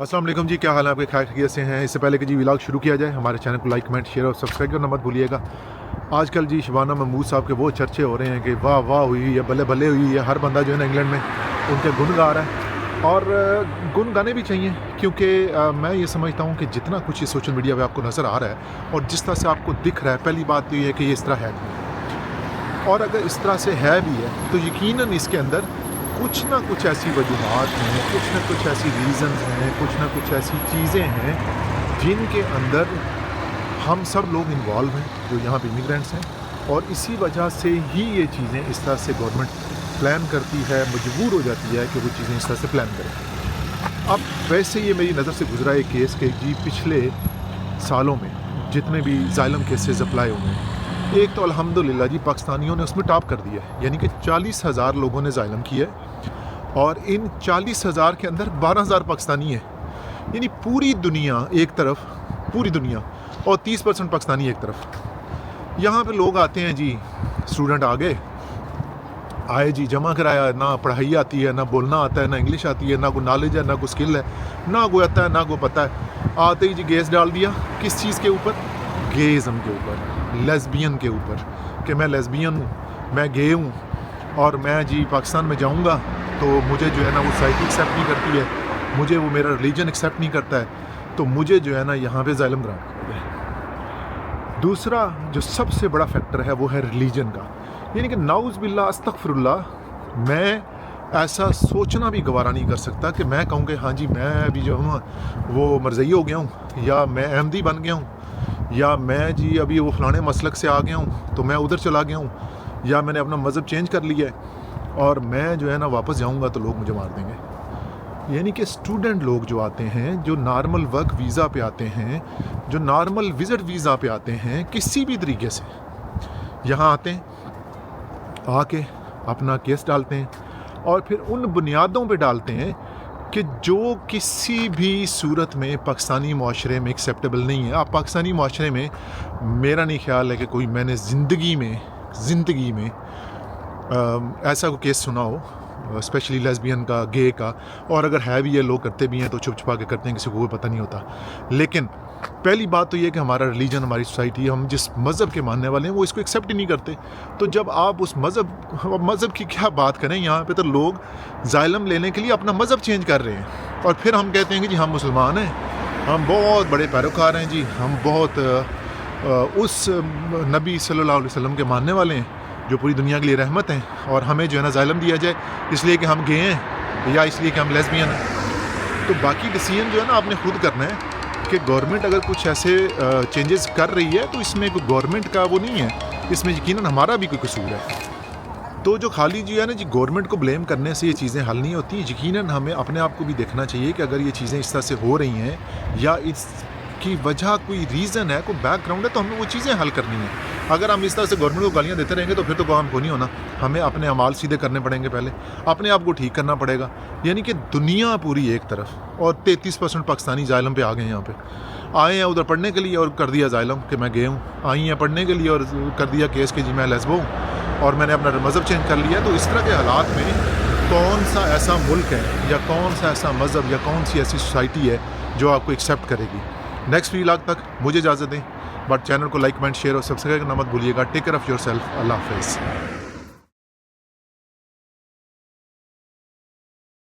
अस्सलाम वालेकुम जी, क्या हाल है आपके? खैरियत से हैं? इससे पहले कि जी व्लॉग शुरू किया जाए, हमारे चैनल को लाइक कमेंट शेयर और सब्सक्राइब करना मत भूलिएगा। आजकल जी शबाना महमूद साहब के वो चर्चे हो रहे हैं कि वाह वाह हुई है, बल्ले बल्ले हुई है। हर बंदा जो है ना इंग्लैंड में उनके गुन गा रहा है और गुन गाने भी चाहिए, क्योंकि मैं ये समझता हूँ कि जितना कुछ ये सोशल मीडिया पर आपको नज़र आ रहा है और जिस तरह से आपको दिख रहा है, पहली बात तो ये है कि ये इस तरह है नहीं, और अगर इस तरह से है भी है तो यकीनन इसके अंदर कुछ ना कुछ ऐसी वजूहात हैं, कुछ ना कुछ ऐसी रीज़न्स हैं, कुछ ना कुछ ऐसी चीज़ें हैं जिनके अंदर हम सब लोग इन्वॉल्व हैं जो यहाँ पे इमिग्रेंट्स हैं, और इसी वजह से ही ये चीज़ें इस तरह से गवर्नमेंट प्लान करती है, मजबूर हो जाती है कि वो चीज़ें इस तरह से प्लान करें। अब वैसे ये मेरी नज़र से गुजरा एक केस के जी पिछले सालों में जितने भी ज़ाइलम केसेस अप्लाई हुए हैं, एक तो अल्हम्दुलिल्लाह जी पाकिस्तानियों ने उसमें टॉप कर दिया है, यानी कि 40,000 लोगों ने ज़ाइलम किया है और इन 40,000 के अंदर 12,000 पाकिस्तानी है, यानी पूरी दुनिया एक तरफ, पूरी दुनिया, और 30% पाकिस्तानी एक तरफ। यहाँ पे लोग आते हैं जी, स्टूडेंट आए जी, जमा कराया, ना पढ़ाई आती है, ना बोलना आता है, ना इंग्लिश आती है, ना कोई नॉलेज है, ना कोई स्किल है, ना कोई आता है, ना कोई पता है। आते ही जी गेस डाल दिया, किस चीज़ के ऊपर? गेज़म के ऊपर, लेस्बियन के ऊपर, कि मैं लेस्बियन हूँ, मैं गे हूँ और मैं जी पाकिस्तान में जाऊँगा तो मुझे जो है ना वो सोसाइटी एक्सेप्ट नहीं करती है, मुझे वो मेरा रिलीजन एक्सेप्ट नहीं करता है, तो मुझे जो है ना यहाँ पे ज़ाइलम ग्रांट किया जाए। दूसरा जो सबसे बड़ा फैक्टर है वो है रिलीजन का, यानी कि नाउज़ बिल्लाह अस्तगफिरुल्लाह, मैं ऐसा सोचना भी गवारा नहीं कर सकता कि मैं कहूँ कि हाँ जी मैं अभी जो हूँ वो मरज़ई हो गया हूँ, या मैं अहमदी बन गया हूँ, या मैं जी अभी वो फलाने मसलक से आ गया हूँ तो मैं उधर चला गया हूँ, या मैंने अपना मज़हब चेंज कर लिया है और मैं जो है ना वापस जाऊँगा तो लोग मुझे मार देंगे। यानी कि स्टूडेंट लोग जो आते हैं, जो नॉर्मल वर्क वीज़ा पे आते हैं, जो नॉर्मल विज़िट वीज़ा पे आते हैं, किसी भी तरीके से यहाँ आते हैं, आके अपना केस डालते हैं और फिर उन बुनियादों पे डालते हैं कि जो किसी भी सूरत में पाकिस्तानी माशरे में एक्सेप्टेबल नहीं है। आप पाकिस्तानी माशरे में, मेरा नहीं ख्याल है कि कोई मैंने ज़िंदगी में ऐसा कोई केस सुना हो, स्पेशली लेस्बियन का, गे का, और अगर है भी, ये लोग करते भी हैं तो छुप छुपा के करते हैं, किसी को कोई पता नहीं होता। लेकिन पहली बात तो ये कि हमारा रिलीजन, हमारी सोसाइटी, हम जिस मज़हब के मानने वाले हैं वो इसको एक्सेप्ट ही नहीं करते। तो जब आप उस मज़हब की क्या बात करें, यहाँ पे तो लोग ज़ाइलम लेने के लिए अपना मज़हब चेंज कर रहे हैं और फिर हम कहते हैं कि जी हम मुसलमान हैं, हम बहुत बड़े पैरोकार हैं जी, हम बहुत उस नबी सल्लल्लाहु अलैहि वसल्लम के मानने वाले हैं जो पूरी दुनिया के लिए रहमत हैं, और हमें जो है ना ज़ाइलम दिया जाए इसलिए कि हम गे हैं या इसलिए कि हम लेस्बियन हैं। तो बाकी डिसीजन जो है ना आपने खुद करना है कि गवर्नमेंट अगर कुछ ऐसे चेंजेस कर रही है तो इसमें कोई गवर्नमेंट का वो नहीं है, इसमें यकीनन हमारा भी कोई कसूर है। तो जो खाली जो है ना जी गवर्नमेंट को ब्लेम करने से ये चीज़ें हल नहीं होती। यकीनन हमें अपने आप को भी देखना चाहिए कि अगर ये चीज़ें इस तरह से हो रही हैं या इसकी वजह कोई रीज़न है, कोई बैकग्राउंड है, तो हमें वो चीज़ें हल करनी है। अगर हम इस तरह से गवर्नमेंट को गालियाँ देते रहेंगे तो फिर तो काम को नहीं होना। हमें अपने अमाल सीधे करने पड़ेंगे, पहले अपने आप को ठीक करना पड़ेगा। यानी कि दुनिया पूरी एक तरफ और 33% पाकिस्तानी ज़ाइलम पे आ गए, यहाँ पे आए हैं उधर पढ़ने के लिए और कर दिया ज़ाइलम कि मैं गे हूँ, आई हैं पढ़ने के लिए और कर दिया केस कि जी मैं लेस्बो हूँ और मैंने अपना मज़हब चेंज कर लिया। तो इस तरह के हालात में कौन सा ऐसा मुल्क है या कौन सा ऐसा मज़हब या कौन सी ऐसी सोसाइटी है जो आपको एक्सेप्ट करेगी? नेक्स्ट व्लॉग तक मुझे इजाज़त दें, बट चैनल को लाइक कमेंट शेयर और सब्सक्राइब करना मत भूलिएगा। Take care of yourself. Allah हाफ़िज़।